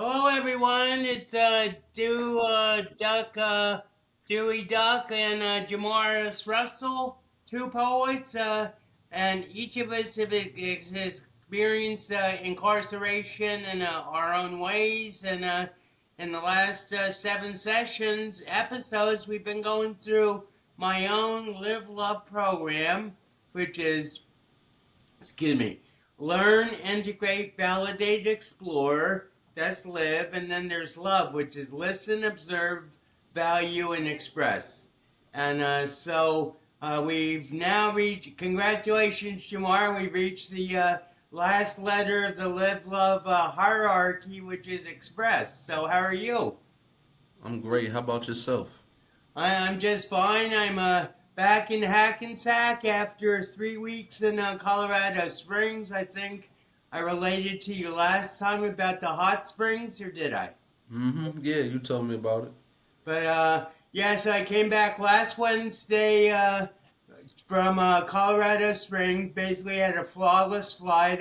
Hello, everyone. It's Dewey Duck, and Jamaris Russell, two poets, and each of us have experienced incarceration in our own ways. And in the last seven episodes, we've been going through my own Live Love program, which is, excuse me, learn, integrate, validate, explore. That's live. And then there's love, which is listen, observe, value, and express. And we've now reached, congratulations, Jamar, we've reached the last letter of the live love hierarchy, which is express. So, how are you? I'm great. How about yourself? I'm just fine. I'm back in Hackensack after 3 weeks in Colorado Springs. I think I related to you last time about the hot springs, or did I? Yeah, you told me about it. But yeah, so I came back last Wednesday from Colorado Springs. Basically, had a flawless flight.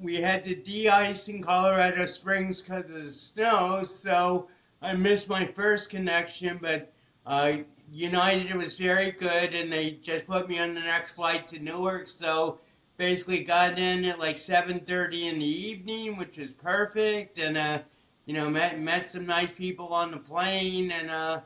We had to de-ice in Colorado Springs because of the snow, so I missed my first connection. But uh, United was very good, and they just put me on the next flight to Newark. So basically, got in at like 7:30 in the evening, which was perfect, and met some nice people on the plane, and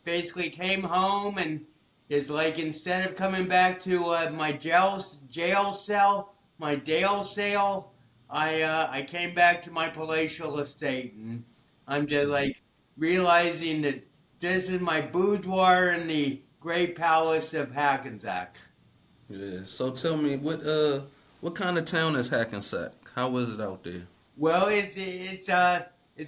basically came home and. It's like instead of coming back to my jail cell, my Dale sale, I came back to my palatial estate, and I'm just like realizing that this is my boudoir in the great palace of Hackensack. Yeah. So tell me, what kind of town is Hackensack? How is it out there? Well, it's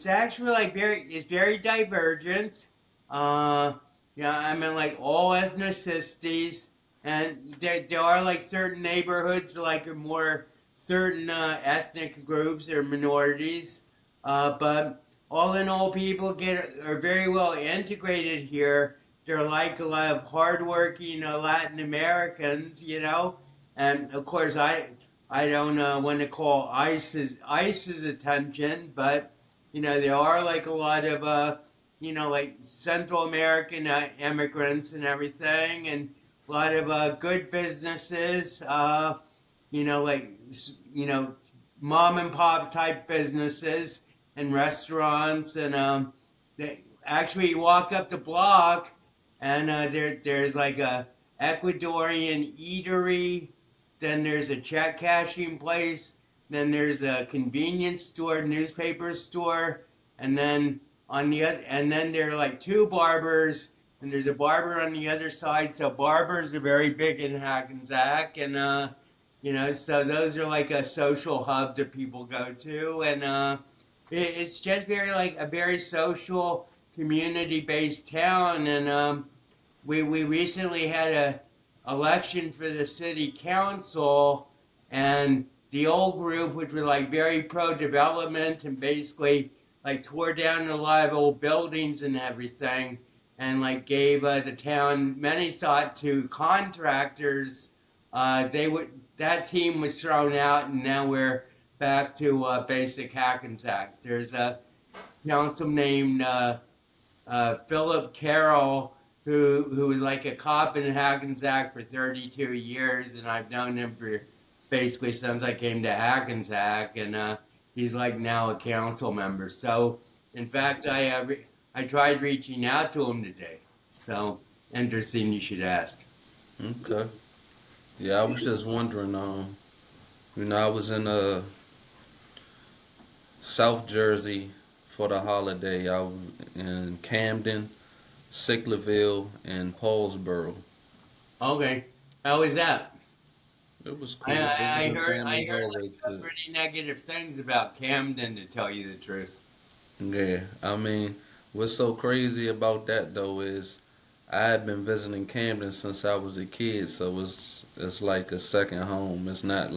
actually like it's very divergent. Uh, yeah, I mean like all ethnicities, and there are like certain neighborhoods like are more certain ethnic groups or minorities. But all in all, people get are very well integrated here. They're like a lot of hardworking Latin Americans, and of course I don't want to call ICE's attention, but there are like a lot of like Central American immigrants and everything, and a lot of good businesses. Like mom and pop type businesses and restaurants, and they actually you walk up the block, and there's like a Ecuadorian eatery, then there's a check cashing place, then there's a convenience store, newspaper store, and then and then there are like two barbers, and there's a barber on the other side. So barbers are very big in Hackensack, and so those are like a social hub that people go to, and it's just very like a very social, community-based town, and we recently had a election for the city council, and the old group, which were like very pro-development and basically like tore down a lot of old buildings and everything, and like gave the town many thought to contractors. They would that team was thrown out, and now we're back to basic Hackensack. There's a council named Philip Carroll, who was like a cop in Hackensack for 32 years, and I've known him for basically since I came to Hackensack, and he's like now a council member. So, in fact, I tried reaching out to him today. So interesting, you should ask. Okay. Yeah, I was just wondering. I was in South Jersey for the holiday. I was in Camden, Sicklerville, and Paulsboro. Okay, how is that? It was I, cool. I I Visiting heard I family is heard like always some good. pretty negative things about Camden, to tell you the truth. Yeah, I mean, what's so crazy about that though is I had been visiting Camden since I was a kid, so it's like a second home. It's not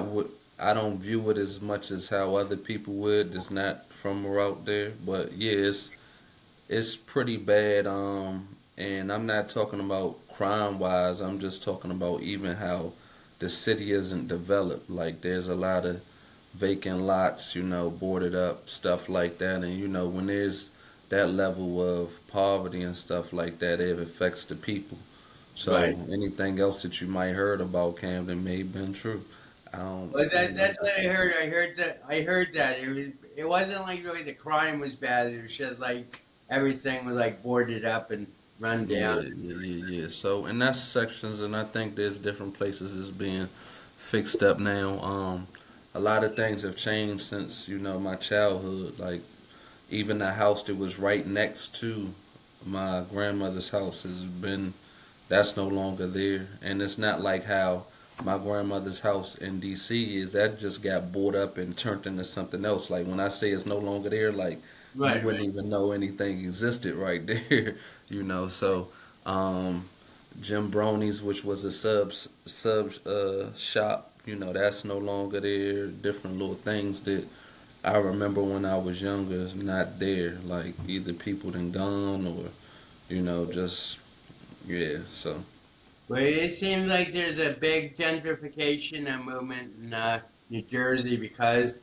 what I don't view it as much as how other people would. It's not from out there, but yeah, it's pretty bad. And I'm not talking about crime wise. I'm just talking about even how the city isn't developed. Like there's a lot of vacant lots, boarded up, stuff like that. And when there's that level of poverty and stuff like that, it affects the people. So Right. anything else that you might heard about Camden may have been true. I don't, Well, you know. that's what I heard. I heard that it wasn't like really the crime was bad. It was just like everything was like boarded up and run down. Yeah, yeah, yeah, yeah. So, and that's sections, and I think there's different places is being fixed up now. A lot of things have changed since my childhood. Like even the house that was right next to my grandmother's house has been that's no longer there, and it's not like how my grandmother's house in D.C. is. That just got bought up and turned into something else. Like when I say it's no longer there, like you Right, wouldn't right. even know anything existed right there, So, um, Jim Brony's, which was a sub shop, that's no longer there. Different little things that I remember when I was younger is not there. Like either people done gone or just yeah. So. Well, it seems like there's a big gentrification movement in New Jersey because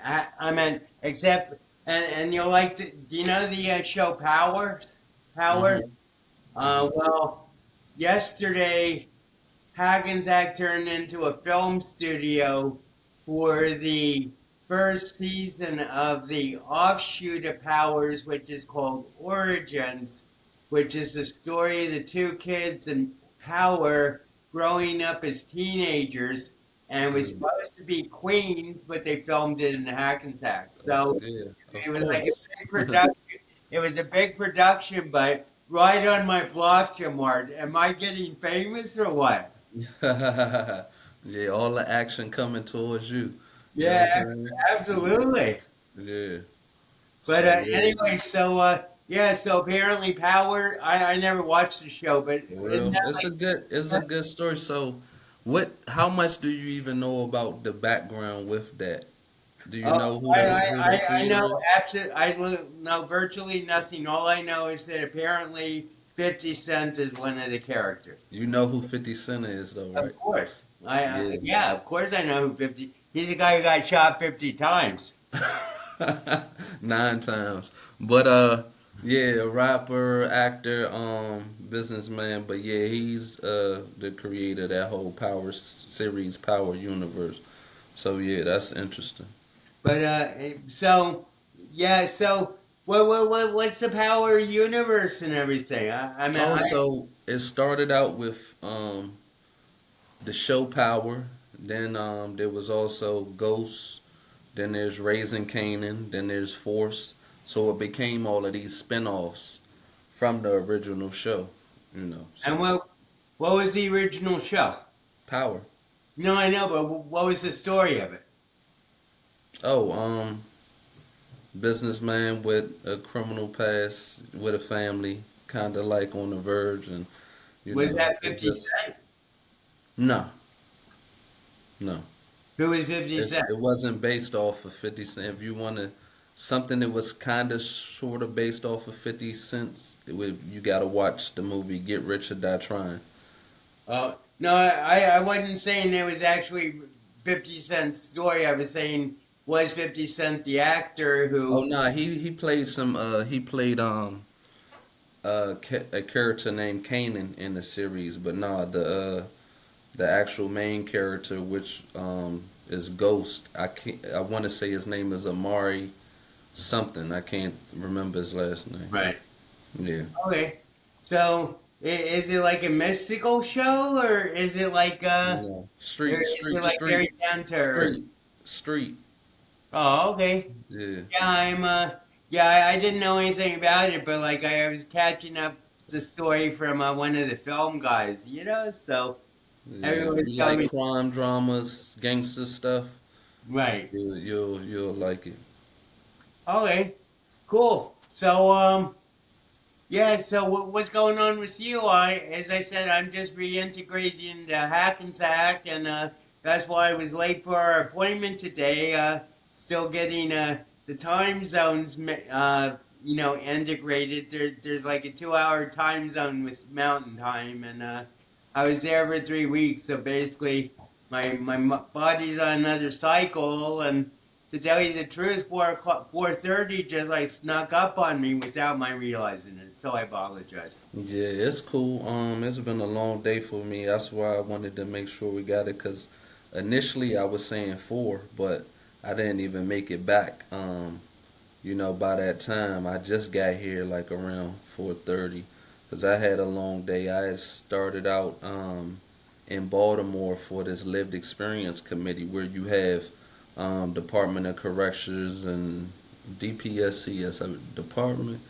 I mean, except and you'll like to, do you know the show Power? Power? Mhm. Mhm. Well, yesterday Hackensack turned into a film studio for the first season of the offshoot of Powers, which is called Origins, which is the story of the two kids in Power growing up as teenagers. And it was Yeah. supposed to be Queens, but they filmed it in Hackensack. So Yeah. it Of was like a course. big production. It was a big production, but right on my block, Jamart. Am I getting famous or what? Yeah. All the action coming towards you. You know Yeah, what I'm saying? absolutely. Yeah. But So yeah. anyway, so yeah, so apparently Power. I never watched the show, but For isn't real. that It's a good story. So, how much do you even know about the background with that? Do you Oh, know who the I know creator is? absolutely. Know virtually nothing. All I know is that apparently 50 Cent is one of the characters. You know who 50 Cent is though, Of right? course, Yeah. yeah, of course I know who 50. He's the guy who got shot 50 times. 9 times. But yeah, a rapper, actor, businessman, but yeah, he's the creator of that whole Power series, Power universe. So yeah, that's interesting. But so yeah, so what's the Power universe and everything? I mean, Also, it started out with the show Power. Then there was also Ghosts. Then there's Raising Canaan. Then there's Force. So it became all of these spin-offs from the original show. and So what was the original show? Power. No, I know, but what was the story of it? Oh, businessman with a criminal past, with a family, kind of like on the verge, and Was that it 50 just Cent? no, no. Who was 50 Cent? It wasn't based off of 50 Cent. If you want to something that was kind of sort of based off of 50 Cents, you got to watch the movie Get Rich or Die Trying. Oh no, I wasn't saying it was actually 50 Cent's story. I was saying was 50 Cent the actor Oh who no, he played he played a character named Kanan in the series, but nah, the actual main character, which is Ghost. I want to say his name is Amari something. I can't remember his last name. right. Yeah. Okay, so is it like a mystical show or is it like No. or is it like very down to earth? Street, street. Oh, okay. Yeah, Yeah, yeah, I didn't know anything about it, but like I was catching up the story from one of the film guys, so yeah. everyone If was you telling like me, crime dramas, gangster stuff, right. you'll like it. Okay, cool. So, yeah, so what's going on with you? As I said, I'm just reintegrating into Hackensack, and that's why I was late for our appointment today. Still getting the time zones, integrated. There's like a 2-hour time zone with Mountain Time, and I was there for 3 weeks. So basically, body's on another cycle, and to tell you the truth, 4:30 just like snuck up on me without my realizing it. So I apologize. Yeah, it's cool. It's been a long day for me. That's why I wanted to make sure we got it. Cause initially I was saying 4, but I didn't even make it back. By that time I just got here like around 4:30, cause I had a long day. I had started out in Baltimore for this lived experience committee where you have Department of Corrections and DPSCS, Department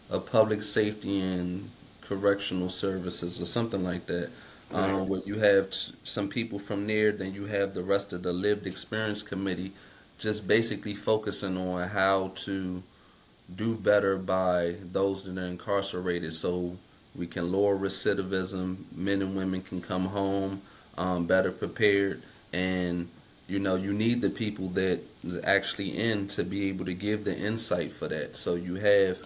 of Public Safety and Correctional Services or something like that. Right. Where you have some people from there, then you have the rest of the lived experience committee, just basically focusing on how to do better by those that are incarcerated, so we can lower recidivism. Men and women can come home better prepared, and you need the people that is actually in to be able to give the insight for that. So you have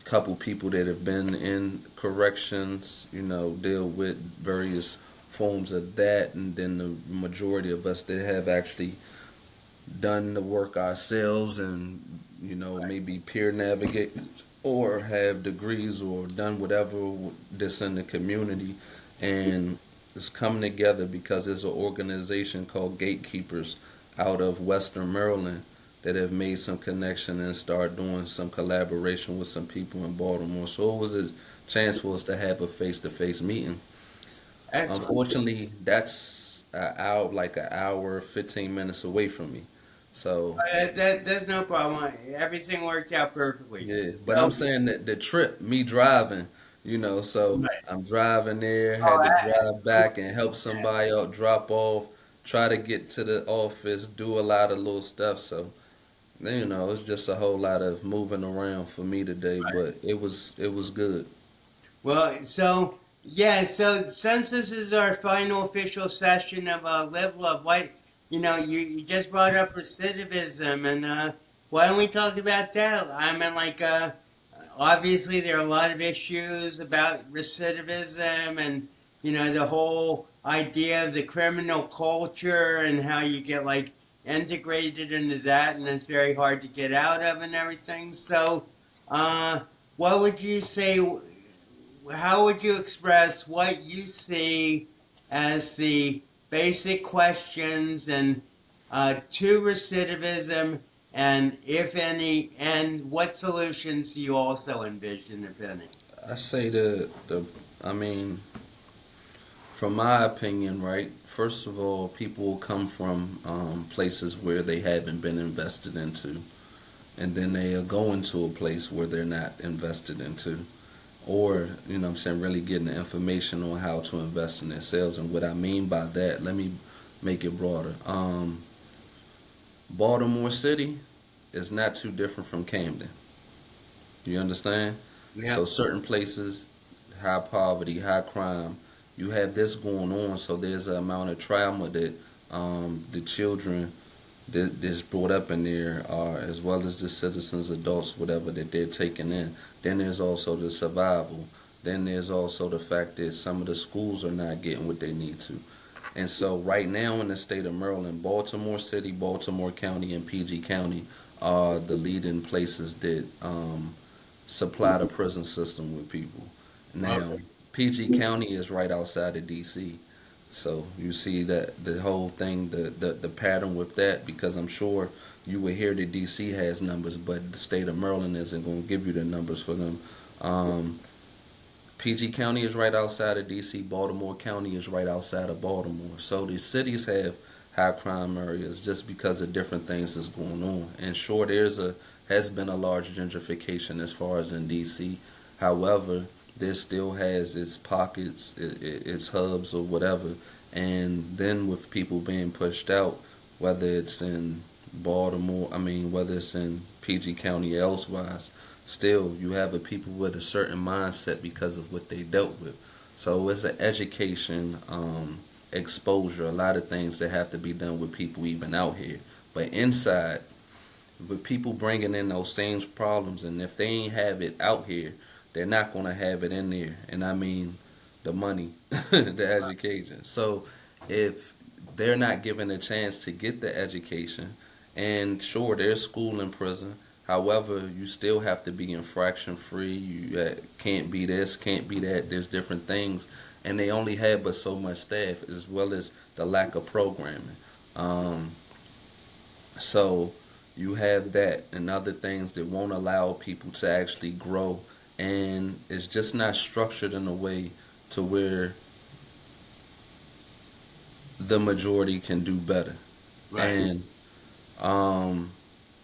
couple people that have been in corrections, deal with various forms of that, and then the majority of us that have actually done the work ourselves and maybe peer navigate or have degrees or done whatever this in the community, and it's coming together because there's an organization called Gatekeepers out of Western Maryland that have made some connection and start doing some collaboration with some people in Baltimore. So it was a chance for us to have a face-to-face meeting. Excellent. Unfortunately, that's like an hour, 15 minutes away from me. So That's no problem. Everything worked out perfectly. yeah, but I'm So, saying that the trip, me driving, so right. I'm driving there, Oh, had to drive back and help yeah. somebody out, drop off, try to get to the office, do a lot of little stuff. So it's just a whole lot of moving around for me today, but it was good. Well, so yeah, so since this is our final official session of Live Love, you just brought up recidivism, and why don't we talk about that? I mean, like, obviously there are a lot of issues about recidivism, and the whole idea of the criminal culture and how you get like integrated into that, and it's very hard to get out of and everything. So, uh, what would you say? How would you express what you see as the basic questions and to recidivism, and if any, and what solutions do you also envision, if any? I say I mean, from my opinion, right? First of all, people will come from places where they haven't been invested into, and then they'll go into a place where they're not invested into, or what I'm saying, really getting the information on how to invest in themselves. And what I mean by that, let me make it broader. Baltimore City is not too different from Camden. You understand? Yeah. So certain places, high poverty, high crime, you have this going on. So there's an amount of trauma that the children that's brought up in there are, as well as the citizens, adults, whatever that they're taking in. Then there's also the survival. Then there's also the fact that some of the schools are not getting what they need to. And so right now in the state of Maryland, Baltimore City, Baltimore County, and PG County are the leading places that supply the prison system with people. Now, Okay. PG County is right outside of DC. So you see that the whole thing, the pattern with that, because I'm sure you would hear that DC has numbers, but the state of Maryland isn't going to give you the numbers for them. Um, PG County is right outside of DC. Baltimore County is right outside of Baltimore. So these cities have high crime areas just because of different things that's going on. And sure, has been a large gentrification as far as in DC. However, there still has its pockets, its hubs or whatever. And then with people being pushed out, whether it's in Baltimore, whether it's in PG County elsewise, still you have a people with a certain mindset because of what they dealt with. So it's an education, exposure, a lot of things that have to be done with people even out here. But inside, with people bringing in those same problems, and if they ain't have it out here, they're not gonna have it in there. And I mean, the money, the education. So if they're not given a chance to get the education, and sure, there's school in prison. However, you still have to be infraction free. You can't be this, can't be that. There's different things, and they only have but so much staff, as well as the lack of programming. Um, so you have that and other things that won't allow people to actually grow, and it's just not structured in a way to where the majority can do better. Right. And um,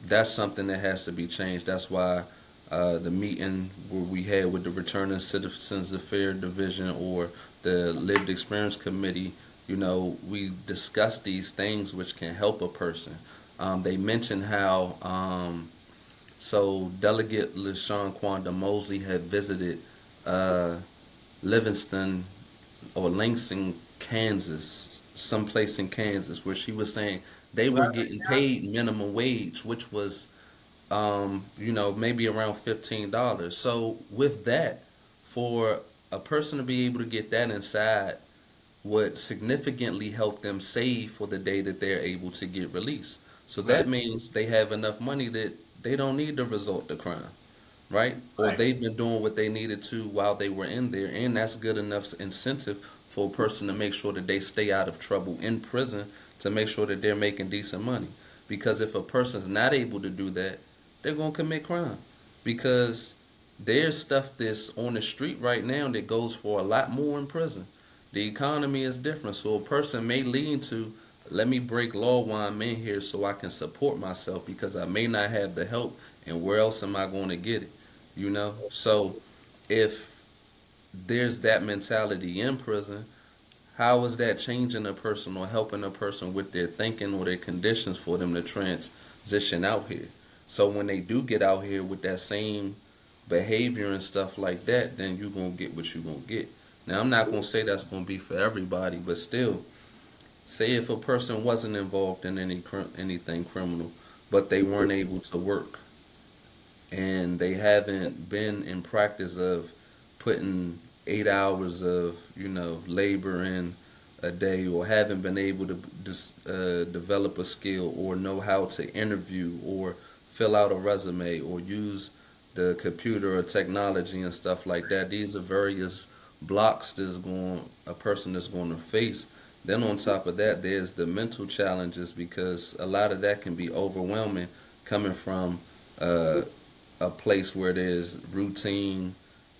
that's something that has to be changed. That's why the meeting where we had with the Returning Citizens Affairs Division or the Lived Experience Committee, we discussed these things which can help a person. They mentioned how so Delegate LaShawn Quanda Mosley had visited uh, Livingston or Langston, Kansas, someplace in Kansas, where she was saying they were Right. getting paid minimum wage, which was, maybe around $15. So with that, for a person to be able to get that inside would significantly help them save for the day that they're able to get released. So Right. that means they have enough money that they don't need to resort to crime, right? Or Right. they've been doing what they needed to while they were in there, and that's good enough incentive for a person to make sure that they stay out of trouble in prison to make sure that they're making decent money. Because if a person's not able to do that, they're gonna commit crime. Because there's stuff that's on the street right now that goes for a lot more in prison. The economy is different, so a person may lean to, let me break law while I'm in here so I can support myself because I may not have the help, and where else am I going to get it? So if there's that mentality in prison, how is that changing a person or helping a person with their thinking or their conditions for them to transition out here? So when they do get out here with that same behavior and stuff like that, then you're gonna get what you're gonna get. Now I'm not gonna say that's gonna be for everybody, but still, say if a person wasn't involved in anything criminal, but they weren't able to work, and they haven't been in practice of putting 8 hours of labor in a day, or haven't been able to develop a skill or know how to interview or fill out a resume or use the computer or technology and stuff like that. These are various blocks a person is going to face. Then on top of that, there's the mental challenges, because a lot of that can be overwhelming coming from uh, a place where there's routine,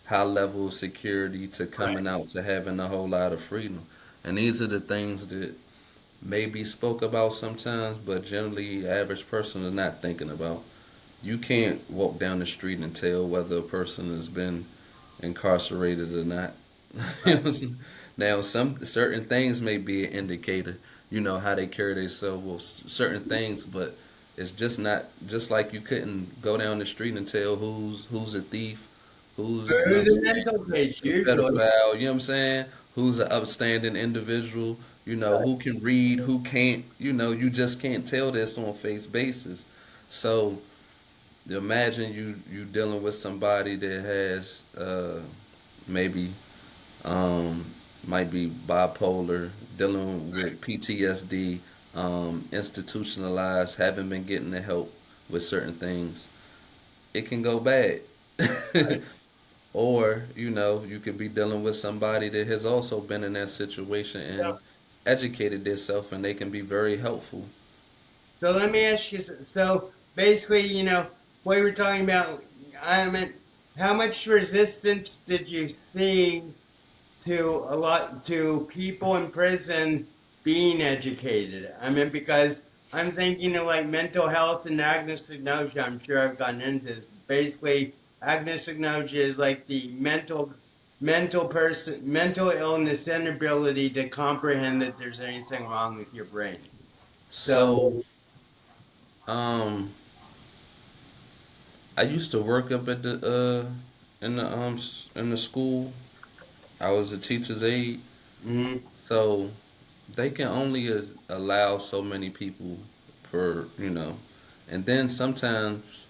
high level of security, to Right. coming out to having a whole lot of freedom. And these are the things that may be spoke about sometimes, but generally average person is not thinking about. You can't walk down the street and tell whether a person has been incarcerated or not. Right. Now, some certain things may be an indicator, how they carry themselves with certain things, but it's just not just like you couldn't go down the street and tell who's a thief, who's, Who's a mental case a usually? pedophile, you know what I'm saying? Who's an upstanding individual, Right. who can read, who can't, you just can't tell this on a face basis. So imagine you dealing with somebody that has maybe um, might be bipolar, dealing with PTSD, institutionalized, haven't been getting the help with certain things. It can go bad. Right. Or, you could be dealing with somebody that has also been in that situation and So, educated themselves, and they can be very helpful. so let me ask you. So basically, what you were talking about. I mean, how much resistance did you see to people in prison being educated? I mean, because I'm thinking of like mental health and agnosia. I'm sure I've gotten into this. Basically, agnosia is like the mental illness inability to comprehend that there's anything wrong with your brain. So, So um, I used to work up at the in the school. I was a teacher's aide, mhm, so they can only allow so many people per, and then sometimes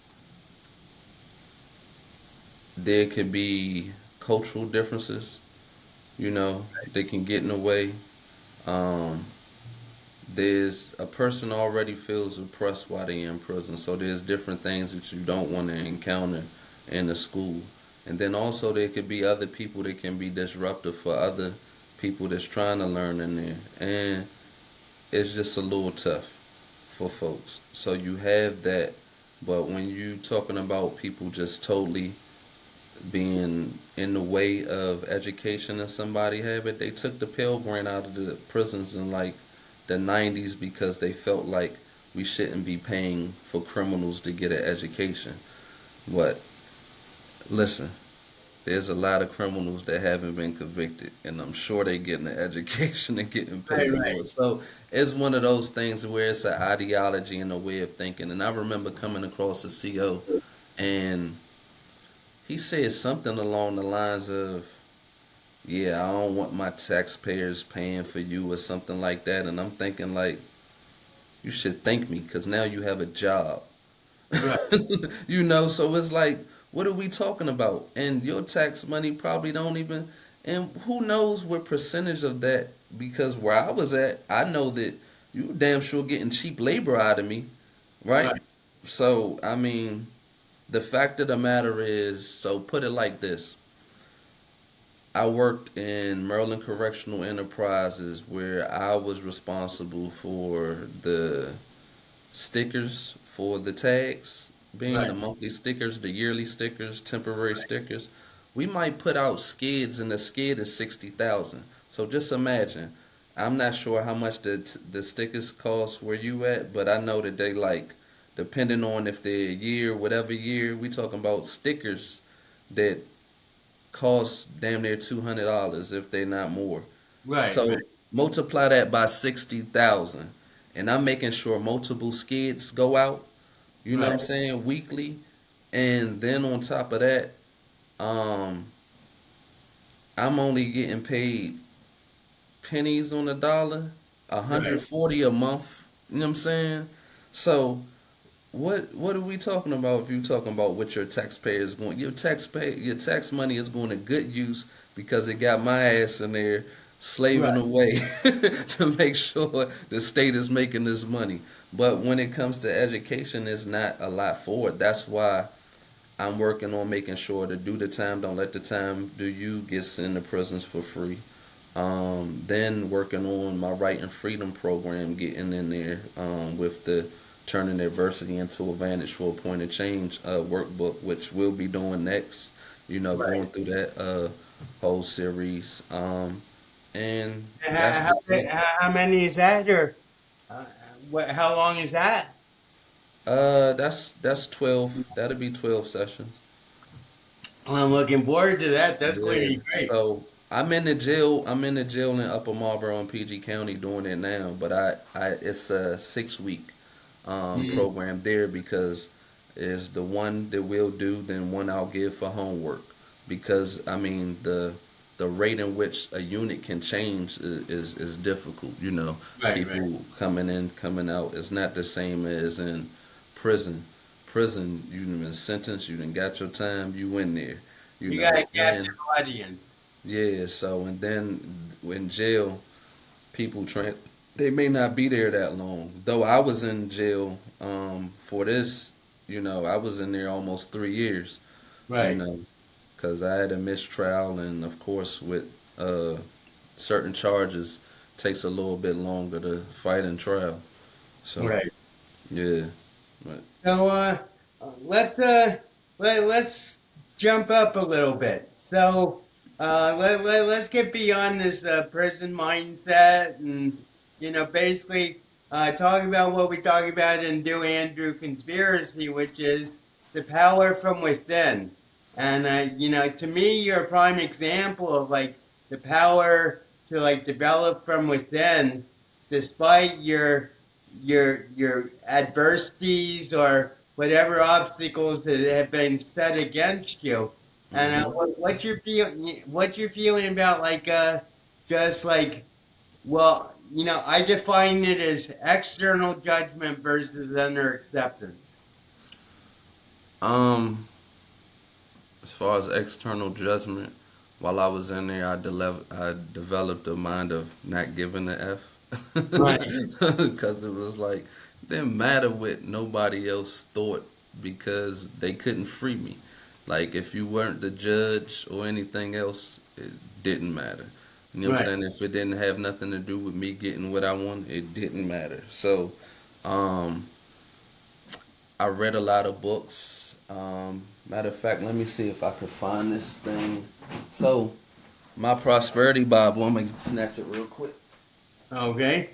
there could be cultural differences, they can get in the way. Um, there's a person already feels oppressed while they're in prison, so there's different things that you don't want to encounter in the school. And then also there could be other people that can be disruptive for other people that's trying to learn in there. And it's just a little tough for folks. So you have that, but when you talking about people just totally being in the way of education and somebody have it, they took the Pell Grant out of the prisons in like the 90s because they felt like we shouldn't be paying for criminals to get an education. But listen, there's a lot of criminals that haven't been convicted, and I'm sure they're getting an education and getting Right, paid for right, it. So it's one of those things where it's an ideology and a way of thinking. And I remember coming across a CO, and he said something along the lines of, "Yeah, I don't want my taxpayers paying for you," or something like that. And I'm thinking like, you should thank me because now you have a job. right, So it's like, what are we talking about? And your tax money probably don't even, and who knows what percentage of that, because where I was at, I know that you damn sure getting cheap labor out of me, right? right, So, I mean, the fact of the matter is, so put it like this. I worked in Maryland Correctional Enterprises where I was responsible for the stickers for the tags, being right, the monthly stickers, the yearly stickers, temporary stickers. We might put out skids, and the skid is 60,000. So just imagine. I'm not sure how much the stickers cost where you at, but I know that they like, depending on if they're a year, whatever year, we talking about stickers that cost damn near $200 if they not more. right, So right, multiply that by 60,000, and I'm making sure multiple skids go out. You know what I'm right, saying, weekly, and then on top of that, um, I'm only getting paid pennies on the dollar, right. 140 a month. You know what I'm saying? So what are we talking about if you talking about what your taxpayers going, your tax money is going to good use because it got my ass in there slaving Right. away to make sure the state is making this money. But when it comes to education, there's not a lot for it. That's why I'm working on making sure to do the time, don't let the time do you, gets in the prisons for free. Then working on my right and freedom program, getting in there with the turning adversity into advantage for a point of change workbook, which we'll be doing next. Right. Going through that whole series. And that's How, the thing. how many is that, or what? How long is that? That's 12. That'll be 12 sessions. Well, I'm looking forward to that. That's going to Yeah. be great. So I'm in the jail. I'm in the jail in Upper Marlboro in PG County doing it now. But I it's a 6 week Mm, program there because is the one that we'll do, then one I'll give for homework. Because I mean the rate in which a unit can change is difficult. right, right. People coming in, coming out. It's not the same as in prison. Prison, you done been sentenced, you done got your time, you in there. You got a captive And audience. yeah, so and then in jail, people they may not be there that long. Though I was in jail for this, I was in there almost 3 years, you Right, know, because I had a mistrial, and of course with uh, certain charges takes a little bit longer to fight and trial. So right. yeah, but So let's let's jump up a little bit. So let's get beyond this prison mindset, and basically talk about what we talk about in Do Andrew Conspiracy, which is the power from within. And to me, you're a prime example of like the power to like develop from within, despite your adversities or whatever obstacles that have been set against you. And hmm what you're feeling about like just like, well, I define it as external judgment versus inner acceptance. um, as far as external judgment. while I was in there, I developed a mind of not giving a F. Right. Because it was like, it didn't matter what nobody else thought because they couldn't free me. Like, if you weren't the judge or anything else, it didn't matter. You know what I'm Right. saying? If it didn't have nothing to do with me getting what I want, it didn't matter. So, um, I read a lot of books. Matter of fact, let me see if I could find this thing. So, my prosperity Bible, I'm gonna snatch it real quick. Okay.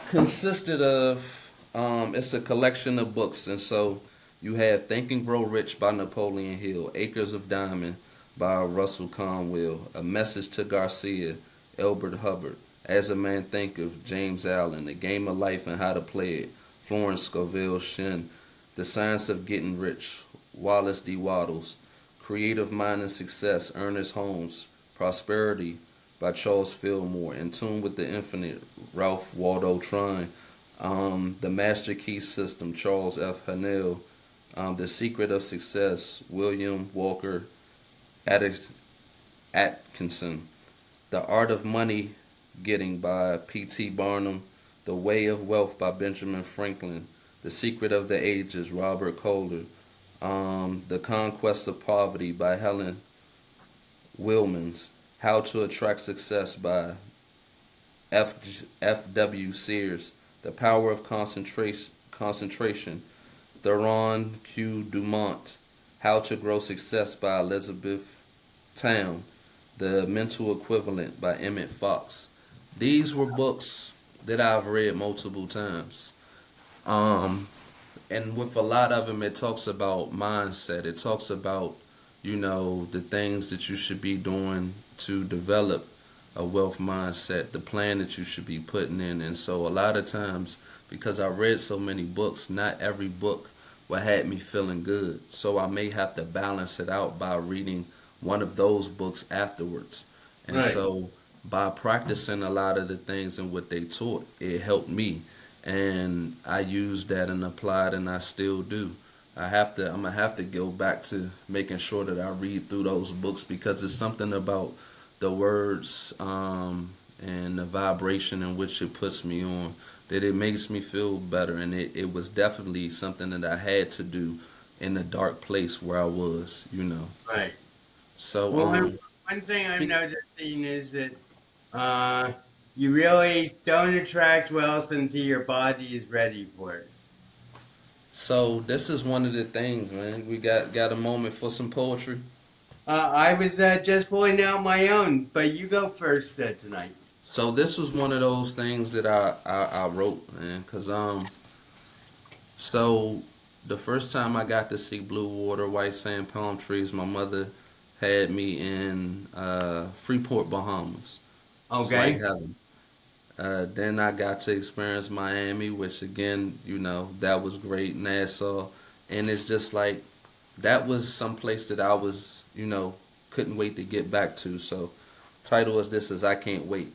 Consisted of it's a collection of books, and so you have Think and Grow Rich by Napoleon Hill, Acres of Diamond by Russell Conwell, A Message to Garcia, Elbert Hubbard, As a Man Thinketh, James Allen, The Game of Life and How to Play It, Florence Scovel Shinn, The Science of Getting Rich, Wallace D. Waddles, Creative Mind and Success, Ernest Holmes, Prosperity by Charles Fillmore, In Tune with the Infinite, Ralph Waldo Trine, The Master Key System, Charles F. Hannell, The Secret of Success, William Walker Atkinson, The Art of Money Getting by P.T. Barnum, The Way of Wealth by Benjamin Franklin, The Secret of the Ages, Robert Kohler, The Conquest of Poverty by Helen Wilmans, How to Attract Success by F.W. Sears, The Power of Concentration, Theron Q. Dumont, How to Grow Success by Elizabeth Town, The Mental Equivalent by Emmett Fox. These were books that I've read multiple times. Um, and with a lot of them, it talks about mindset. It talks about, the things that you should be doing to develop a wealth mindset, the plan that you should be putting in. And so a lot of times, because I read so many books, not every book will have me feeling good. So I may have to balance it out by reading one of those books afterwards. And Right. so by practicing a lot of the things and what they taught, it helped me. And I used that and applied, and I still do. I'm gonna have to go back to making sure that I read through those books because it's something about the words and the vibration in which it puts me on that it makes me feel better. And it was definitely something that I had to do in the dark place where I was. Right. So Well, one thing I'm speak. noticing is that uh, you really don't attract wealth until your body is ready for it. So this is one of the things, man. We got a moment for some poetry. I was just pulling out my own, but you go first tonight. So this was one of those things that I wrote, man, cause so the first time I got to see blue water, white sand, palm trees, my mother had me in Freeport, Bahamas. It was like Okay. heaven. Then I got to experience Miami, which again, that was great. Nassau, and it's just like that was some place that I was, couldn't wait to get back to. So, title is this is I can't wait.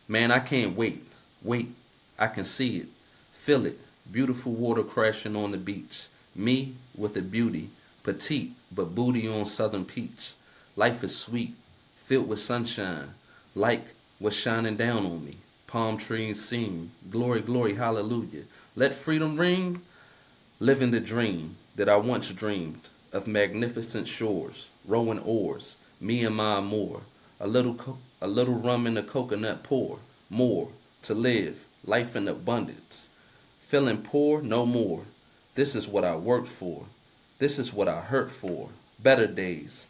Man, I can't wait. Wait, I can see it, feel it. Beautiful water crashing on the beach. Me with a beauty, petite but booty on southern peach. Life is sweet, filled with sunshine, like what's shining down on me. Palm trees sing, glory, glory, hallelujah. Let freedom ring, living the dream that I once dreamed of magnificent shores, rowing oars, me and my amour. A little rum in the coconut pour, more to live, life in abundance. Feeling poor no more. This is what I worked for. This is what I hurt for. Better days.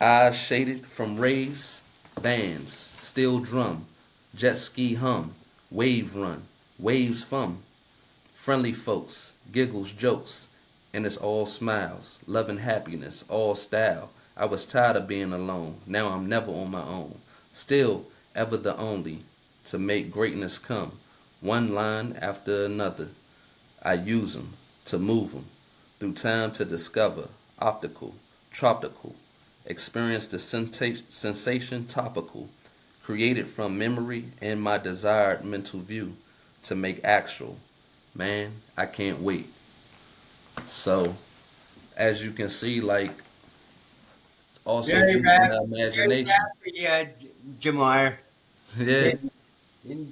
Eyes shaded from rays, bands, steel drum, jet ski hum, wave run, waves fum. Friendly folks, giggles, jokes, and it's all smiles, love and happiness, all style. I was tired of being alone. Now I'm never on my own. Still, ever the only to make greatness come. One line after another. I use 'em to move 'em through time to discover optical, tropical, experience the sensation topical, created from memory and my desired mental view to make actual. Man, I can't wait. So, as you can see, like also Very using rapid, the very imagination. rapid, Jamar. Yeah.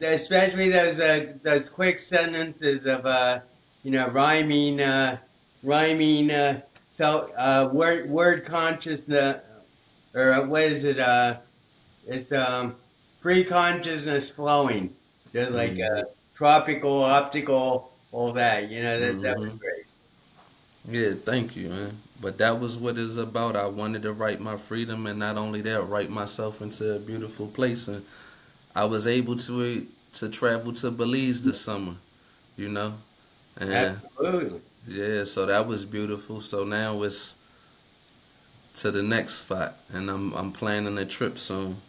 Especially those quick sentences of rhyming word consciousness, or what is it, it's free consciousness flowing, just like Hmm. tropical optical, all that, that was Hmm. great. Yeah, thank you, man. But that was what it's about. I wanted to write my freedom, and not only that, write myself into a beautiful place. And I was able to travel to Belize this summer, you know, and Absolutely. yeah, so that was beautiful. So now it's to the next spot, and I'm planning a trip soon.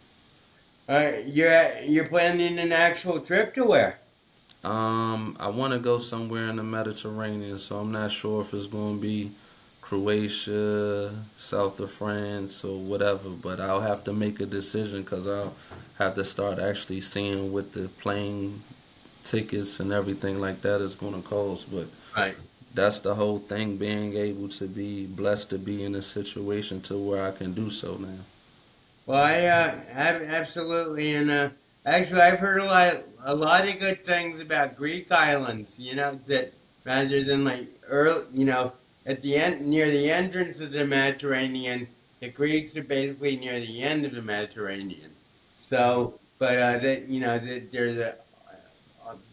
You're planning an actual trip to where? I want to go somewhere in the Mediterranean, so I'm not sure if it's going to be Croatia, south of France, or whatever. But I'll have to make a decision because I'll have to start actually seeing what the plane tickets and everything like that is going to cost. But Right. that's the whole thing, being able to be blessed to be in a situation to where I can do so now. Well, I absolutely, and actually, I've heard a lot of good things about Greek islands. That rather than like early, at the end near the entrance of the Mediterranean, the Greeks are basically near the end of the Mediterranean. So, but that that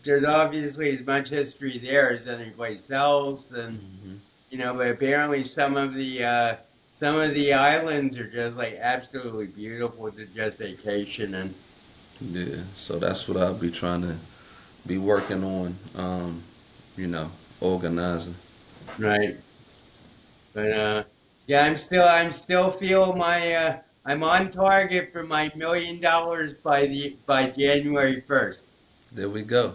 there's obviously as much history there as anyplace else, and Hmm. but apparently some of the islands are just like absolutely beautiful to just vacation and Yeah, so that's what I'll be trying to be working on. You know, organizing. right. But yeah, I'm still feel I'm on target for my $1 million by January 1st. There we go.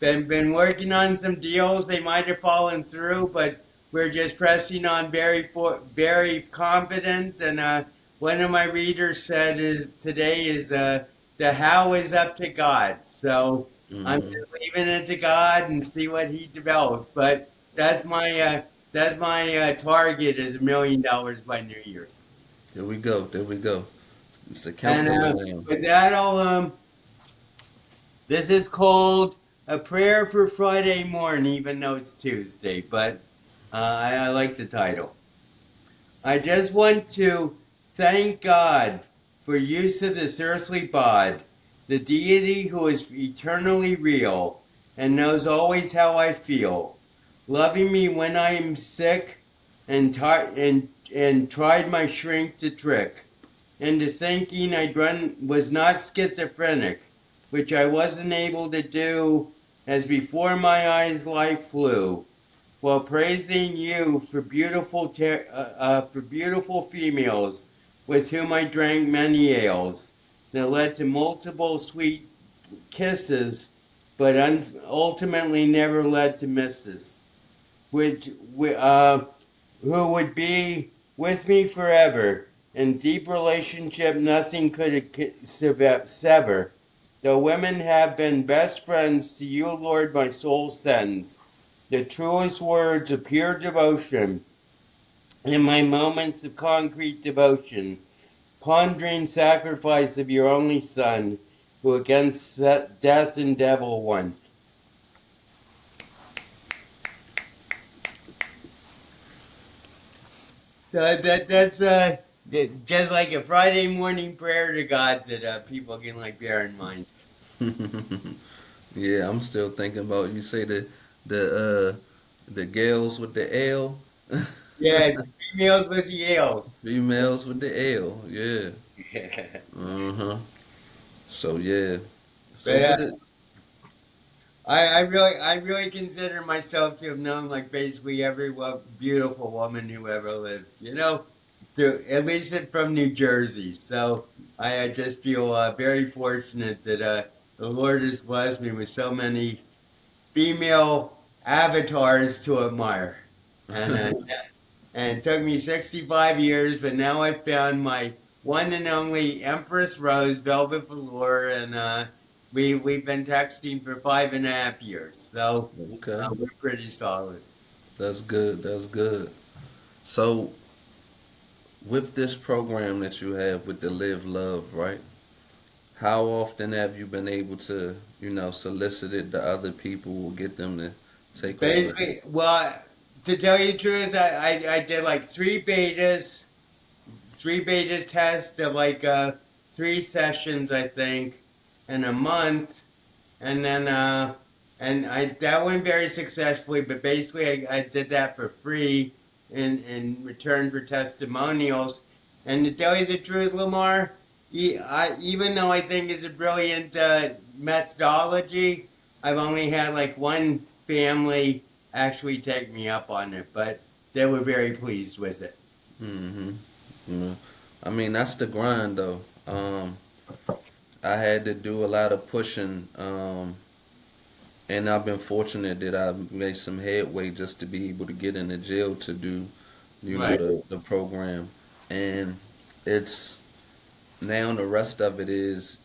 Been working on some deals. They might have fallen through, but we're just pressing on very confident. And one of my readers said is today is the how is up to God. So I'm Hmm. just leaving it to God and see what He develops. But that's my target is $1 million by New Year's. There we go. There we go. It's the And countdown now. with that, this is called a prayer for Friday morning, even though it's Tuesday, but I like the title. I just want to thank God for use of this earthly bod, the deity who is eternally real and knows always how I feel, loving me when I am sick and tried my shrink to trick into thinking was not schizophrenic, which I wasn't able to do, as before my eyes life flew, while praising you for beautiful females with whom I drank many ales that led to multiple sweet kisses, but ultimately never led to misses, which who would be with me forever. In deep relationship, nothing could sever. Though women have been best friends to you, Lord, my soul sends. The truest words of pure devotion in my moments of concrete devotion, pondering sacrifice of your only Son, who against death and devil won. So just like a Friday morning prayer to God that people can like bear in mind. Yeah, I'm still thinking about you say the gals with the L, Yeah, females with Yales. females with the L. Yeah. Uh-huh. So yeah. So But what it I really consider myself to have known like basically every beautiful woman who ever lived. At least from New Jersey. So I just feel very fortunate that the Lord has blessed me with so many female avatars to admire. And and it took me 65 years, but now I found my one and only Empress Rose Velvet Velour, and we've been texting for 5.5 years, so okay. we're pretty solid. That's good. That's good. So With this program that you have with the Live Love, right? How often have you been able to, solicit it to other people or get them to take over? Basically, well, to tell you the truth, I did like three beta tests of like 3 sessions, I think, in a month, and then and I that went very successfully. But basically, I did that for free in return for testimonials. And to tell you the truth, Lamar, even though I think it's a brilliant methodology, I've only had like one family actually take me up on it, but they were very pleased with it. Mm-hmm. Yeah. I mean, that's the grind, though. I had to do a lot of pushing, and I've been fortunate that I've made some headway just to be able to get into jail to do, Right. the program. And it's now the rest of it is,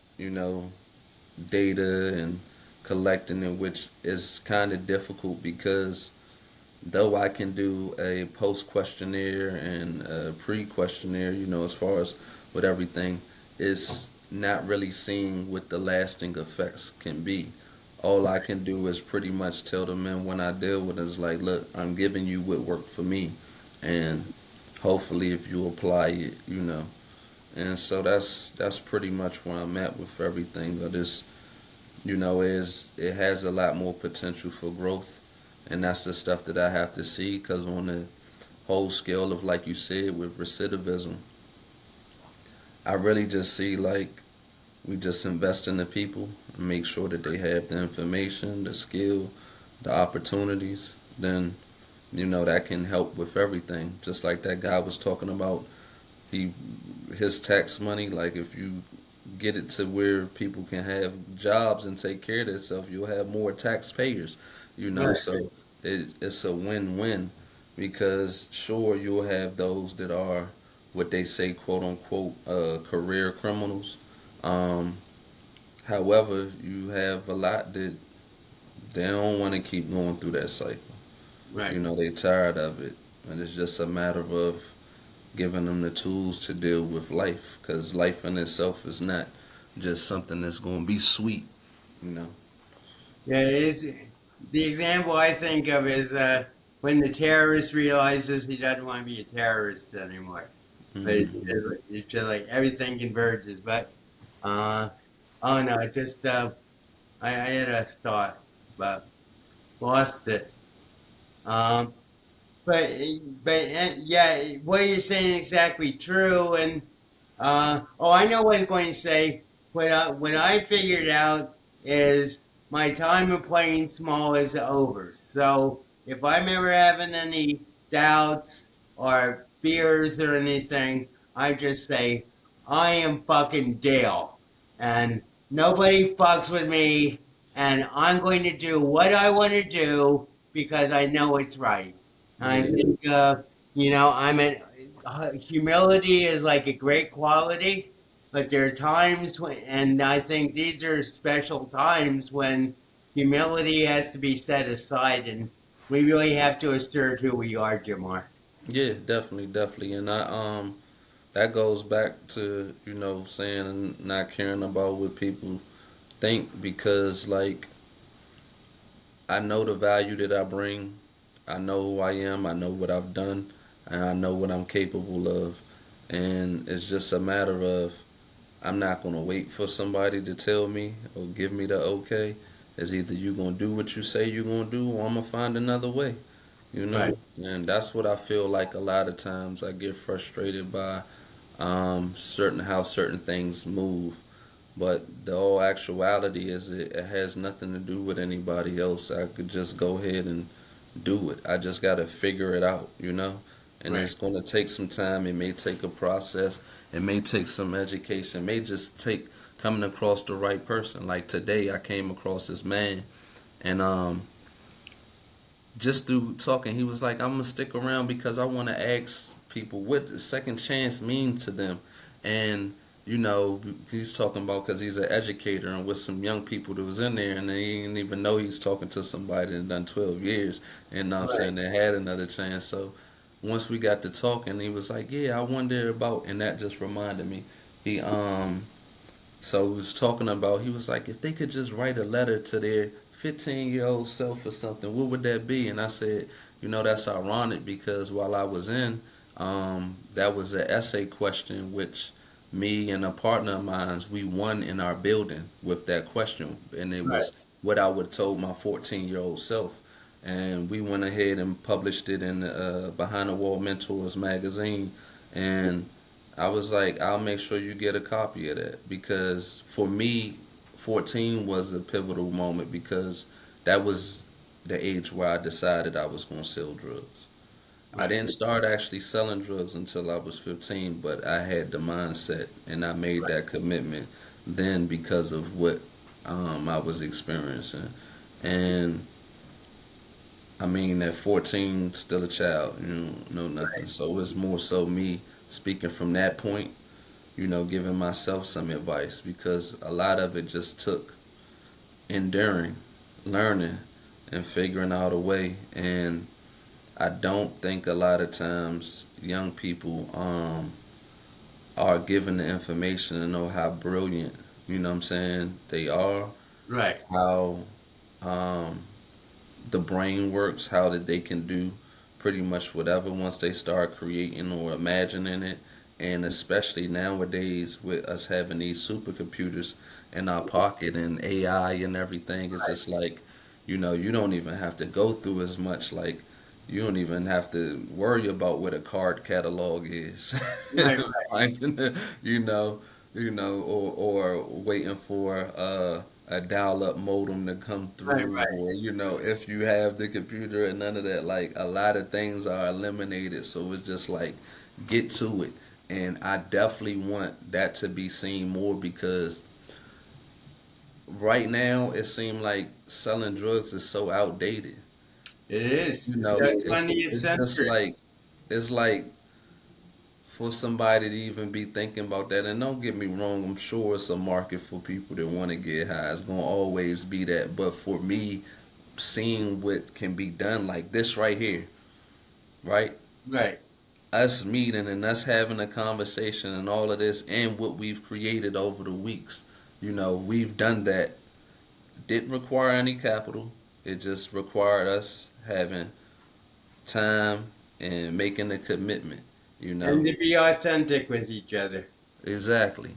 data and collecting it, which is kind of difficult because though I can do a post questionnaire and a pre questionnaire, as far as with everything, it's not really seeing what the lasting effects can be. All I can do is pretty much tell the men when I deal with it is like, look, I'm giving you what worked for me, and hopefully if you apply it, And so that's pretty much where I'm at with everything. But it's is it has a lot more potential for growth, and that's the stuff that I have to see. Because on the whole scale of, like you said, with recidivism, I really just see like we just invest in the people and make sure that they have the information, the skill, the opportunities. Then that can help with everything. Just like that guy was talking about, he his tax money. Like if you get it to where people can have jobs and take care of themselves, you'll have more taxpayers. Right. So it's a win-win because sure you'll have those that are what they say quote unquote career criminals. Um, However, you have a lot that they don't want to keep going through that cycle. Right. They tired of it, and it's just a matter of giving them the tools to deal with life because life in itself is not just something that's going to be sweet, you know. Yeah, it is. The example I think of is when the terrorist realizes he doesn't want to be a terrorist anymore. But Hmm. it's just like everything converges. But uh, oh no, it just I had a thought, but lost it. Um, but yeah, what you're saying is exactly true. And oh, I know what I'm going to say. What I figured out is my time of playing small is over. So if I'm ever having any doubts or fears or anything, I just say I am fucking Dale, and nobody fucks with me, and I'm going to do what I want to do because I know it's right. I Yeah, think I'm an humility is like a great quality, but there are times when, and I think these are special times when humility has to be set aside, and we really have to assert who we are, Jamar. yeah, definitely, definitely, and I that goes back to saying and not caring about what people think because like I know the value that I bring. I know who I am. I know what I've done, and I know what I'm capable of. And it's just a matter of I'm not gonna wait for somebody to tell me or give me the okay. It's either you gonna do what you say you're gonna do, or I'm gonna find another way. Right, And that's what I feel like a lot of times I get frustrated by certain how certain things move. But the whole actuality is it has nothing to do with anybody else. I could just go ahead and do it. I just got to figure it out. And right, it's going to take some time. It may take a process. It may take some education. It may just take coming across the right person. Like today, I came across this man, and just through talking, he was like, "I'm gonna stick around because I want to ask people what the second chance means to them." And he's talking about because he's an educator and with some young people that was in there, and they didn't even know he's talking to somebody that done 12 years, and I'm right, saying they had another chance. So once we got to talking, he was like, "Yeah, I wonder about," and that just reminded me. He So we was talking about. He was like, if they could just write a letter to their 15-year-old self or something, what would that be? And I said, that's ironic because while I was in, that was an essay question which me and a partner of mine, we won in our building with that question, and it Right. was what I would have told my 14-year-old self. And we went ahead and published it in Behind the Wall Mentors magazine, and I was like, I'll make sure you get a copy of that because for me, 14 was a pivotal moment because that was the age where I decided I was going to sell drugs. I Right. didn't start actually selling drugs until I was 15, but I had the mindset and I made that commitment then because of what I was experiencing. And I mean, at 14, still a child, know nothing. So it's more so me speaking from that point, giving myself some advice because a lot of it just took enduring, learning, and figuring out a way. And I don't think a lot of times young people are given the information to know how brilliant, what I'm saying, they are, Right. how um, the brain works, how that they can do pretty much whatever once they start creating or imagining it. And especially nowadays with us having these supercomputers in our pocket and AI and everything, it's just like, you don't even have to go through as much. Like, you don't even have to worry about what a card catalog is. Right. Finding, or waiting for a dial-up modem to come Right. through, Right. or if you have the computer and none of that. Like a lot of things are eliminated, so it's just like get to it. And I definitely want that to be seen more because right now it seems like selling drugs is so outdated. It is. You It's know, the it's 20th it's just century. like it's like for somebody to even be thinking about that. And don't get me wrong, I'm sure it's a market for people that want to get high. It's gonna always be that. But for me, seeing what can be done like this right here, right? Right. Us meeting and us having a conversation and all of this and what we've created over the weeks, we've done that. Didn't require any capital. It just required us having time and making a commitment, you And know. to be authentic with each other. Exactly.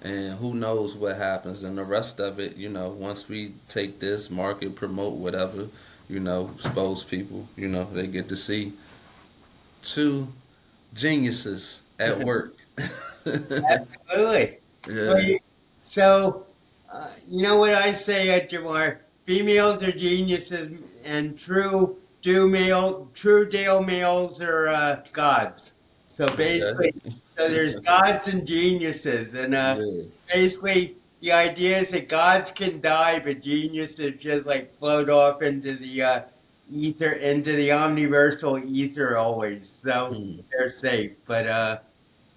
And who knows what happens. And the rest of it, once we take this, market, promote, whatever, expose people, they get to see two geniuses at work. Absolutely. Well, Yeah. so, you know what I say, Jamar? Females are geniuses, and true Dale males are gods. So Okay. basically, so there's gods and geniuses, and Yeah. basically the idea is that gods can die, but geniuses just like float off into the ether, into the omniversal ether always. So Hmm. they're safe. But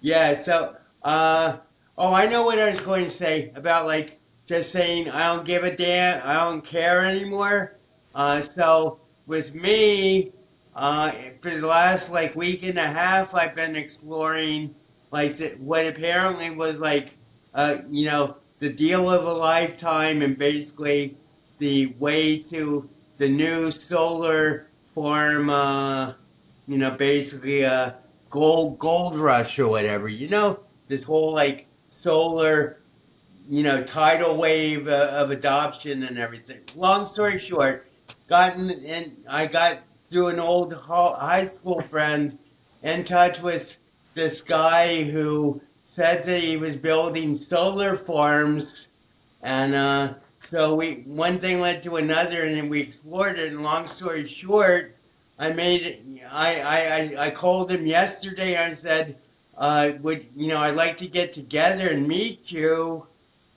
yeah, so oh, I know what I was going to say about like just saying I don't give a damn, I don't care anymore. So with me, for the last like week and a half, I've been exploring like what apparently was like the deal of a lifetime and basically the way to the new solar farm basically gold rush or whatever. This whole like solar, tidal wave of adoption and everything. Long story short, I got through an old high school friend in touch with this guy who said that he was building solar farms and so we one thing led to another, and then we explored it. And long story short, I made it. I called him yesterday. I said, "Would I'd like to get together and meet you.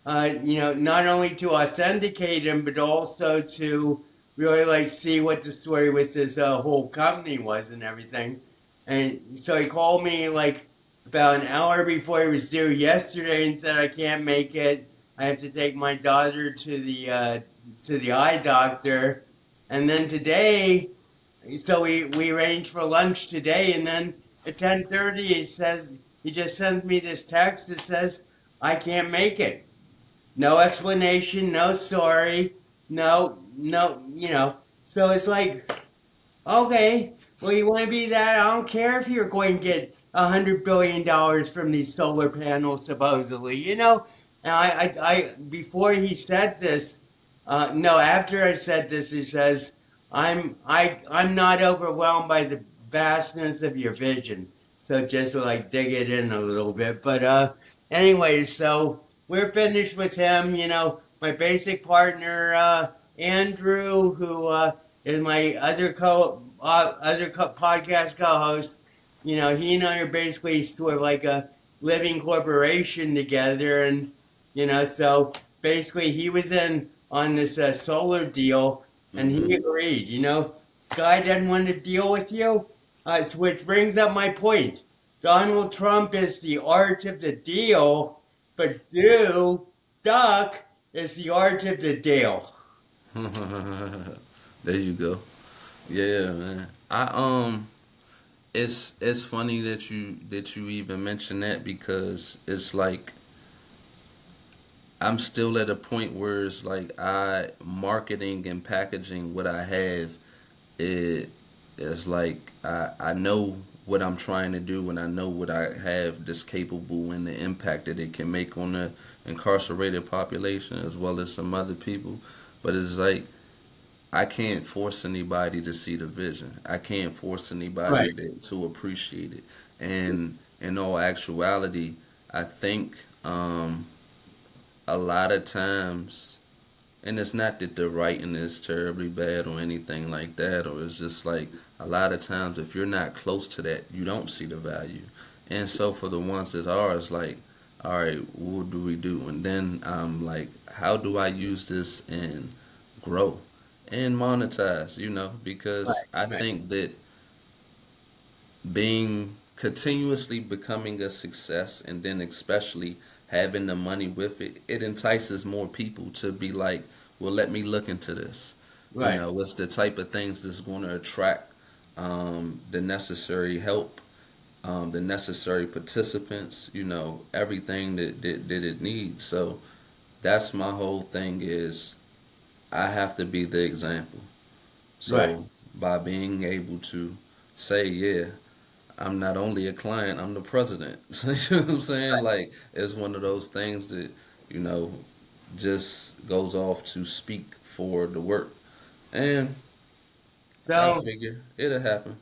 Not only to authenticate him, but also to really like see what the story with this whole company was and everything." And so he called me like about an hour before he was due yesterday and said, "I can't make it. I have to take my daughter to the eye doctor." And then today so we arranged for lunch today, and then at 10:30 he just sends me this text that says I can't make it. No explanation, no sorry, no, So it's like, okay, well, you want to be that? I don't care if you're going to get $100 billion from these solar panels, supposedly. And before he said this, no, after I said this, he says, I'm not overwhelmed by the vastness of your vision. So just to like dig it in a little bit, but anyway, so we're finished with him. My basic partner, Andrew, who is my podcast co-host. He and I are basically sort of like a living corporation together, and so basically he was in on this solar deal, and he Hmm. agreed. Sky doesn't want to deal with you, which brings up my point. Donald Trump is the art of the deal, but Duck is the art of the deal. There you go. Yeah, man. It's funny that you even mention that because it's like I'm still at a point where it's like I marketing and packaging what I have. It is like I know what I'm trying to do and I know what I have that's capable and the impact that it can make on the incarcerated population as well as some other people. But it's like I can't force anybody to see the vision. I can't force anybody Right, to appreciate it. And in all actuality, I think a lot of times, and it's not that the writing is terribly bad or anything like that, or it's just like a lot of times if you're not close to that, you don't see the value. And so for the ones that are, it's like, all right, what do we do? And then I'm like, how do I use this and grow and monetize? Because right, I right, think that being continuously becoming a success and then especially having the money with it, it entices more people to be like, well, let me look into this. right. What's the type of things that's going to attract the necessary help, the necessary participants, everything that it needs. So that's my whole thing is I have to be the example. Right. So by being able to say, yeah, I'm not only a client, I'm the president. So, you know what I'm saying? Like, it's one of those things that, you know, just goes off to speak for the work. And I So, figure it'll happen.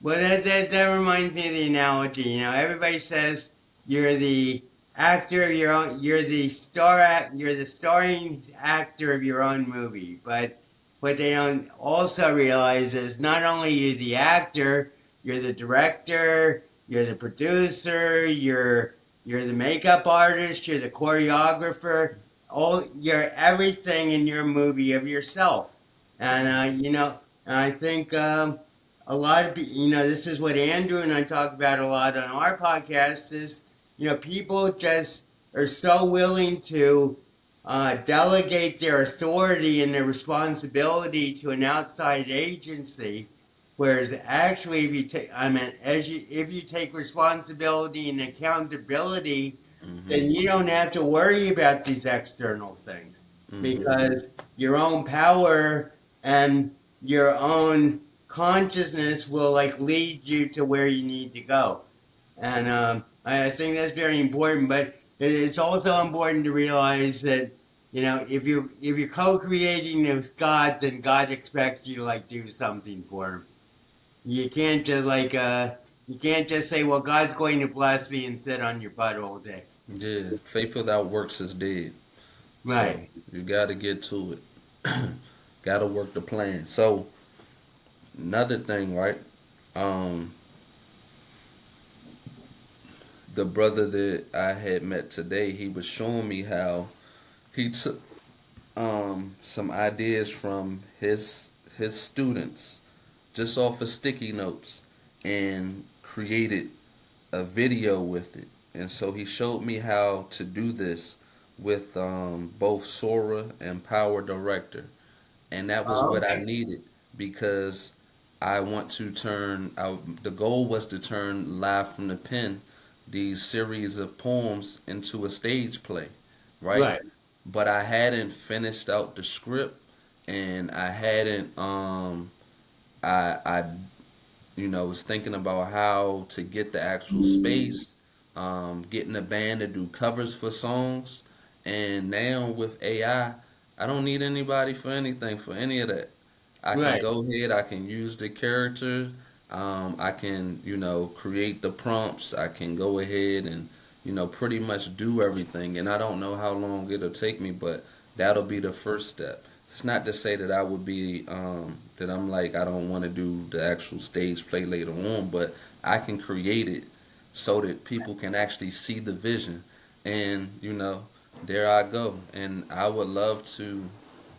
well, that reminds me of the analogy. Everybody says you're the actor of your own, you're the starring actor of your own movie. But what they don't also realize is not only you the actor, you're the director, you're the producer, you're the makeup artist, you're the choreographer. You're everything in your movie of yourself. And and I think. A lot of this is what Andrew and I talk about a lot on our podcast is people just are so willing to delegate their authority and their responsibility to an outside agency, whereas actually if you take I mean if you take responsibility and accountability, Hmm. then you don't have to worry about these external things, Hmm. because your own power and your own consciousness will like lead you to where you need to go. And I think that's very important. But it's also important to realize that if you're co-creating with God, then God expects you to like do something for Him. You can't just you can't just say, "Well, God's going to bless me," and sit on your butt all day. Yeah, faith without works is dead. So Right. you got to get to it. Got to work the plan. So another thing, right? Um, the brother that I had met today, he was showing me how he took some ideas from his students just off of sticky notes and created a video with it. And so he showed me how to do this with both Sora and Power Director. And that was Oh, what I okay. needed because I want to turn out, the goal was to turn Live from the Pen, these series of poems, into a stage play, right? Right. But I hadn't finished out the script, and I hadn't I was thinking about how to get the actual space, getting a band to do covers for songs, and now with AI, I don't need anybody for anything for any of that. I can Right. go ahead, I can use the characters, I can, create the prompts, I can go ahead and, pretty much do everything. And I don't know how long it'll take me, but that'll be the first step. It's not to say that I would be, that I'm like, I don't want to do the actual stage play later on, but I can create it so that people can actually see the vision. And, there I go. And I would love to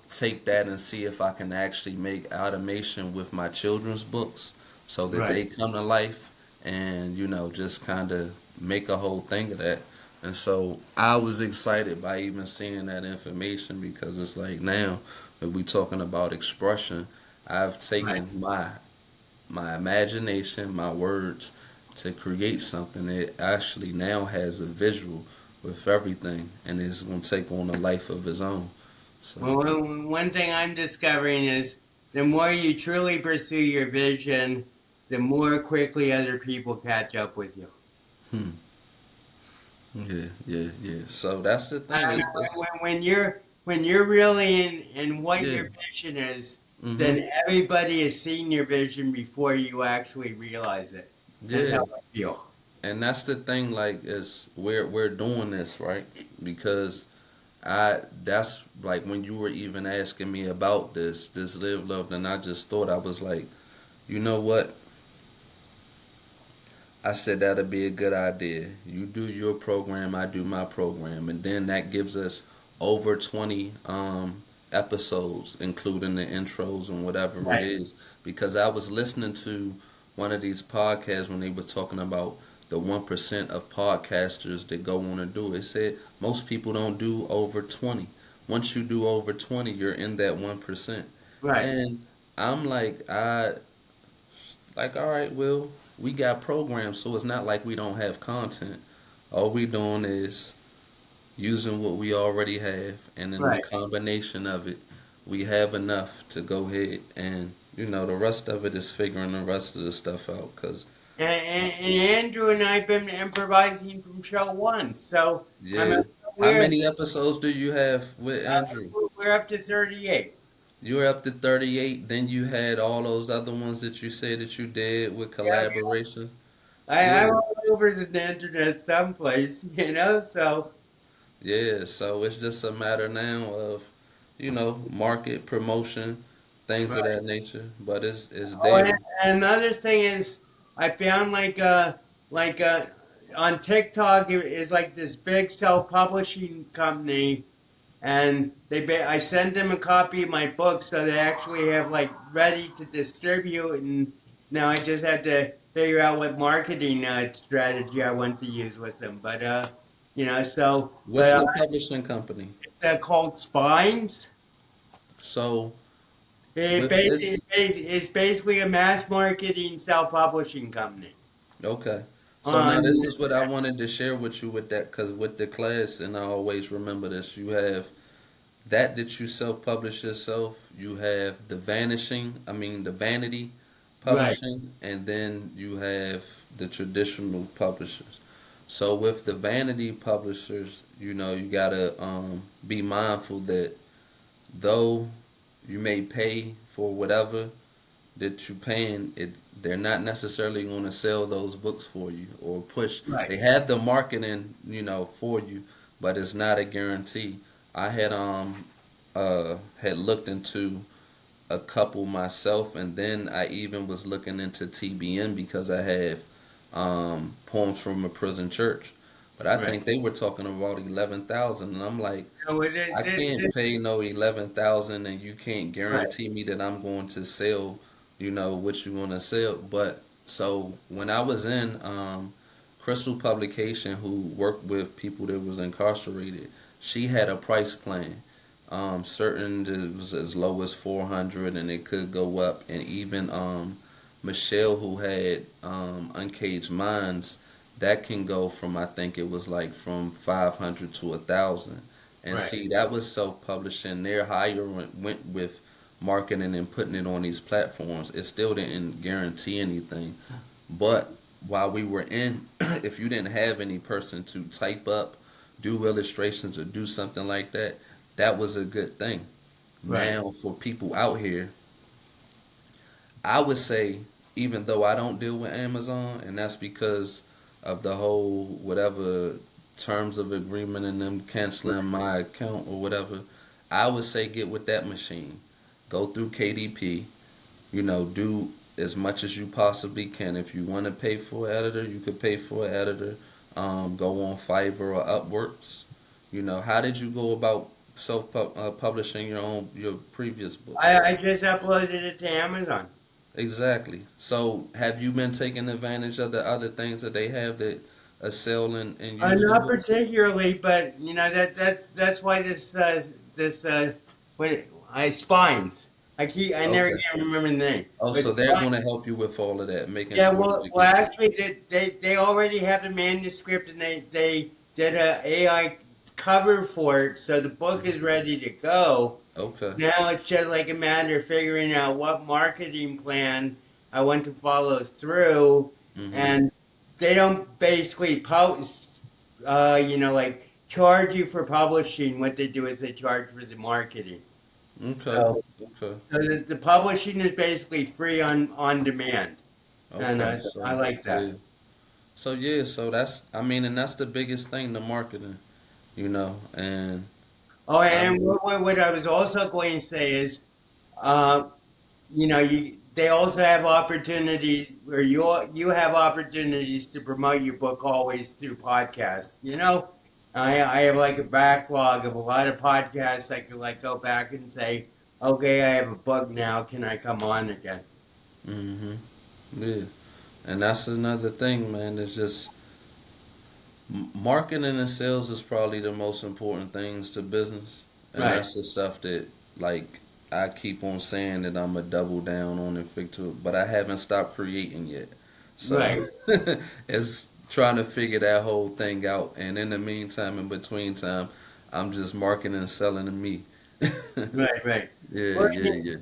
take that and see if I can actually make automation with my children's books so that Right. they come to life and, just kind of make a whole thing of that. And so I was excited by even seeing that information because it's like now that we talking about expression, I've Right. taken my imagination, my words to create something that actually now has a visual with everything and it's going to take on a life of its own. So, Well, one thing I'm discovering is the more you truly pursue your vision, the more quickly other people catch up with you. hmm. Yeah, yeah, yeah. So that's the thing. I mean, It's when you're really in what yeah. your vision is, Mm-hmm. then everybody has seen your vision before you actually realize it. That's how Yeah. I feel. And that's the thing, like, is we're doing this, right? Because I that's like when you were even asking me about this live love, and I just thought I was like, you know what? I said that'd be a good idea. You do your program, I do my program, and then that gives us over 20 episodes, including the intros and whatever it Right. is. Because I was listening to one of these podcasts when they were talking about the 1% of podcasters that go on to do it. It said most people don't do over 20. Once you do over 20, you're in that 1%. Right. And I'm like, all right, well, we got programs, so it's not like we don't have content. All we doing is using what we already have, and in the Right. combination of it, we have enough to go ahead and the rest of it is figuring the rest of the stuff out. Cause And Andrew and I've been improvising from show one, so I mean yeah, how we're many episodes do you have with Andrew? we're up to 38. You're up to 38. Then you had all those other ones that you said that you did with Yeah, collaboration. I'm Yeah, all over the internet someplace, so. yeah, so it's just a matter now of, market promotion, things of Right. that nature. But it's Oh, there. and another thing is, I found like on TikTok is like this big self-publishing company, and I sent them a copy of my book, so they actually have like ready to distribute, and now I just had to figure out what marketing strategy I want to use with them. But so What's the publishing company? it's called Spines. So with this, It's basically a mass marketing self-publishing company. okay. So now On this is what I wanted to share with you with that, because with the class, and I always remember this, you have that you self-publish yourself. You have the vanity right, publishing, and then you have the traditional publishers. So with the vanity publishers, you gotta be mindful that though you may pay for whatever that you're paying, they're not necessarily going to sell those books for you or push. right, They have the marketing, for you, but it's not a guarantee. I had looked into a couple myself, and then I even was looking into TBN because I have poems from a prison church. But I right. think they were talking about 11,000, and I'm like, So I can't pay no 11,000, and you can't right, guarantee me that I'm going to sell, what you want to sell. But so when I was in Crystal Publication, who worked with people that was incarcerated, she had a price plan. Certain it was as low as 400, and it could go up, and even Michelle, who had Uncaged Minds, that can go from, I think it was like from 500 to 1,000. And Right. see, that was self-publishing. Their higher went with marketing and putting it on these platforms. It still didn't guarantee anything. But while we were in, if you didn't have any person to type up, do illustrations, or do something like that, that was a good thing. Right. Now, for people out here, I would say, even though I don't deal with Amazon, and that's because of the whole whatever terms of agreement and them canceling my account or whatever, I would say get with that machine. Go through KDP, do as much as you possibly can. If you want to pay for an editor, you could pay for an editor. Go on Fiverr or Upworks. How did you go about self publishing your previous books? I just uploaded it to Amazon. Exactly. So, have you been taking advantage of the other things that they have that sell and use the Not books? particularly, but that's why this what I spines. I never Okay. can remember the name, Oh, but so they're going to spines. help you with all of that, making Yeah, sure that well, it well, gets to actually, they already have the manuscript and they did a AI cover for it, so the book is ready to go. you. Okay. Now it's just like a matter of figuring out what marketing plan I want to follow through, Mm-hmm. and they don't basically post, like charge you for publishing. What they do is they charge for the marketing. Okay. So, Okay. so the publishing is basically free on demand, and Okay. I So, like yeah. that. So, yeah, so that's, I mean, and that's the biggest thing, the marketing, and Oh, I and mean, what I was also going to say is, uh, they also have opportunities where you have opportunities to promote your book always through podcasts. I have like a backlog of a lot of podcasts. I could like go back and say, okay, I have a book now. Can I come on again? mm-hmm. Yeah. And that's another thing, man. It's just marketing and sales is probably the most important things to business, and Right, that's the stuff that like I keep on saying that I'm a double down on and stick to it, but I haven't stopped creating yet. So right, it's trying to figure that whole thing out, and in the meantime, in between time, I'm just marketing and selling to me. right. Yeah, Well, yeah, yeah.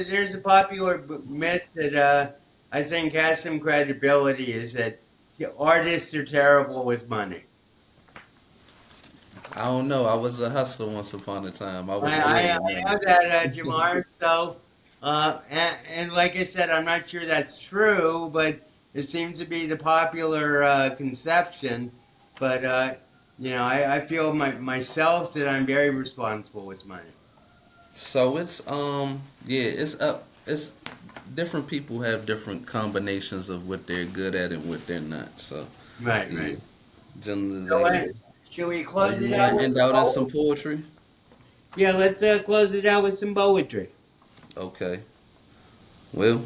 there's a popular myth that I think has some credibility is that artists are terrible with money. I don't know. I was a hustler once upon a time. I was I, good I, with I money. know that, Jamar. So, and like I said, I'm not sure that's true, but it seems to be the popular conception. But I feel myself that I'm very responsible with money. So it's yeah, it's up. It's different people have different combinations of what they're good at and what they're not. So Right, yeah, right. So, generalization. should we So close you it want out to with end some out in some poetry? poetry? Yeah, let's close it out with some poetry. Okay. Well,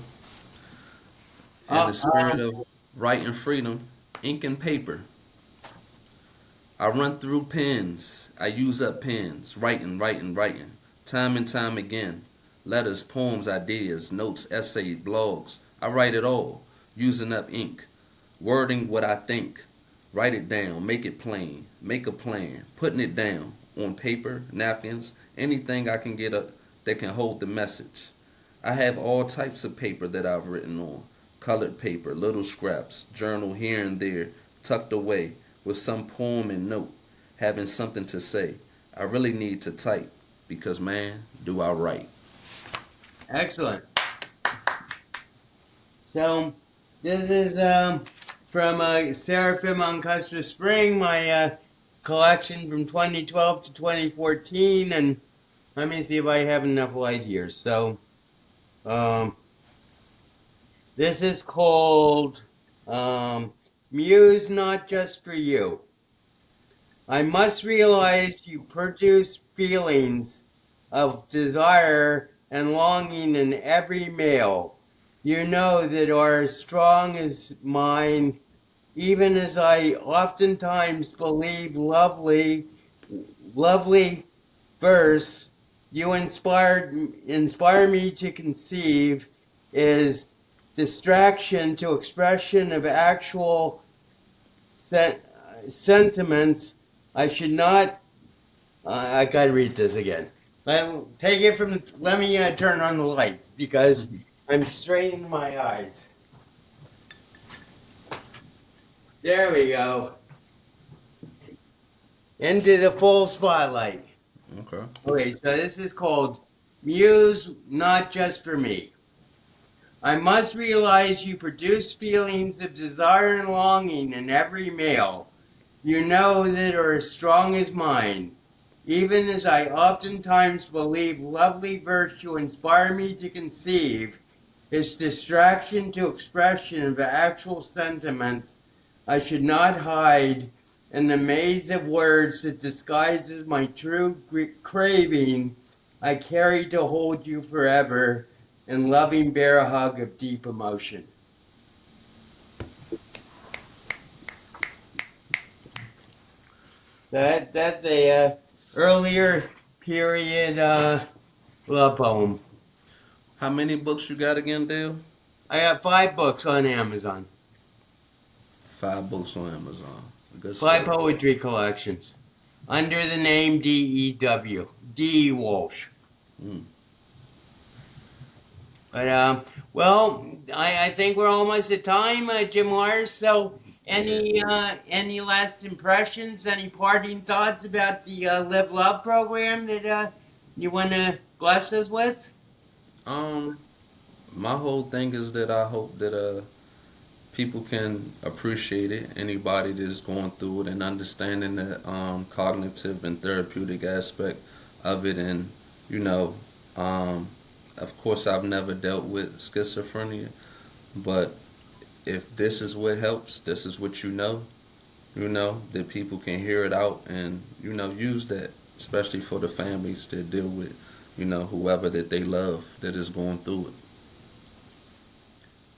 in Uh, the uh, spirit of right and freedom, ink and paper. I run through pens. I use up pens. Writing, writing, writing. Time and time again. Letters, poems, ideas, notes, essays, blogs. I write it all. Using up ink. Wording what I think. Write it down. Make it plain. Make a plan. Putting it down. On paper, napkins, anything I can get up that can hold the message. I have all types of paper that I've written on. Colored paper, little scraps, journal here and there, tucked away, with some poem and note, having something to say. I really need to type, because man, do I write. excellent. So this is from Seraphim on Custer Spring, my collection from 2012 to 2014, and let me see if I have enough light here. So um, this is called Muse Not Just for You. I must realize you produce feelings of desire and longing in every male. You know that are as strong as mine, even as I oftentimes believe lovely verse you inspire me to conceive is distraction to expression of actual sentiments, I should not. I gotta read this again. Take it from. Let me turn on the lights because I'm straining my eyes. There we go. Into the full spotlight. Okay. Okay, so this is called Muse, Not Just for Me. I must realize you produce feelings of desire and longing in every male. You know that are as strong as mine. Even as I oftentimes believe lovely verse to inspire me to conceive, its distraction to expression of actual sentiments, I should not hide in the maze of words that disguises my true craving. I carry to hold you forever in loving bear hug of deep emotion. That's a earlier period love poem. How many books you got again, Dale? I got 5 books on Amazon. 5 books on Amazon. Good 5 stuff. poetry collections under the name DEW, D. Walsh. Mm. But well, I think we're almost at time, Jamaris. So, Yeah. any last impressions? Any parting thoughts about the Live Love program that you want to bless us with? Um, my whole thing is that I hope that people can appreciate it. Anybody that's going through it and understanding the cognitive and therapeutic aspect of it, and you know, um, of course, I've never dealt with schizophrenia, but if this is what helps, this is what that people can hear it out and use that, especially for the families that deal with whoever that they love that is going through it.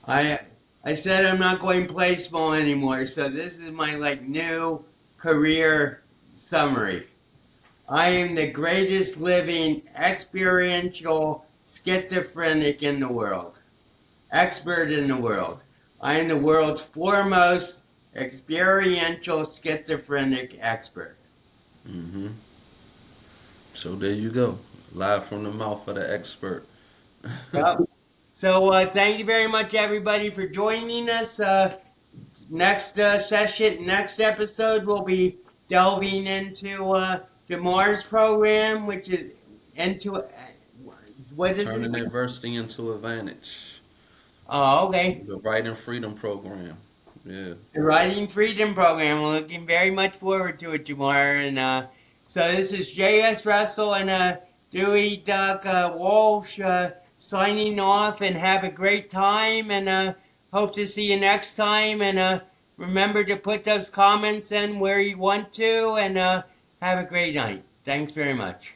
I I said I'm not going play small anymore, so this is my like new career summary. I am the greatest living experiential schizophrenic in the world, expert in the world. I am the world's foremost experiential schizophrenic expert. hmm So there you go, live from the mouth of the expert. Yep. So thank you very much, everybody, for joining us. Next session, next episode, we'll be delving into Jamar's program, which is into what is it? Turning adversity into advantage. Oh, okay. The Writing Freedom Program. Yeah. The Writing Freedom Program. We're looking very much forward to it, Jamar. And so this is J.S. Russell and Dewey Duck Walsh signing off, and have a great time, and hope to see you next time. And remember to put those comments in where you want to, and have a great night. Thanks very much.